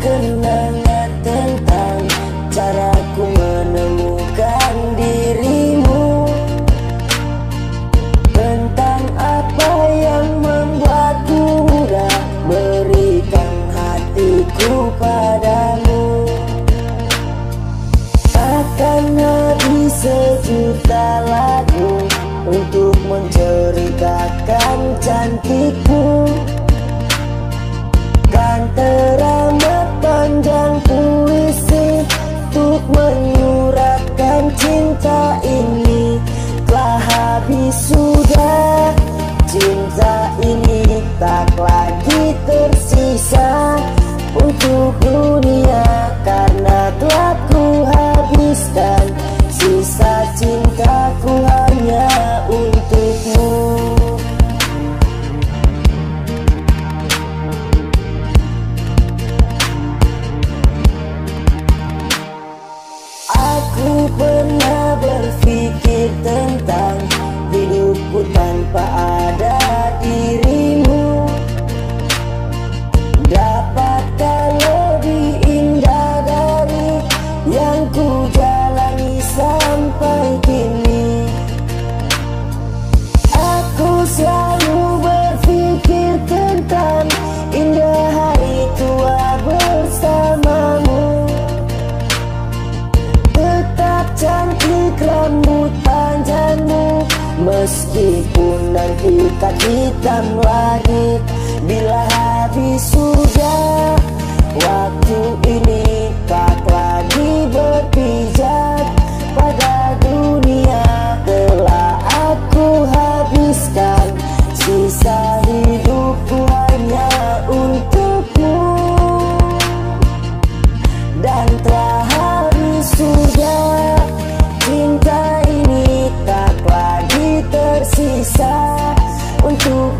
kenangan tentang caraku menemukan dirimu, tentang apa yang membuatku mudah berikan hatiku padamu. Akan habis sejuta lagu untuk menceritakan cantikmu, kan teramat panjang puisi untuk menyuratkan cinta ini. Telah habis sudah, cinta ini tak lagi tersisa untuk dunia, karena telah ku habiskan sisa cintaku hanya untukmu. Aku pernah berpikir tentang hidupku tanpa ada dirimu. Dapatkah lebih indah dari yang ku jalani sampai kini? Aku selalu berpikir tentang indah hari tua bersamamu. Tetap cantik rambut panjangmu, meskipun nanti tak hitam lagi. Bila habis sudah, waktu ini tak lagi berpijak pada dunia. Telah aku habiskan sisa hidupku hanya untukmu, dan telah habis sudah, cinta ini tak lagi tersisa untuk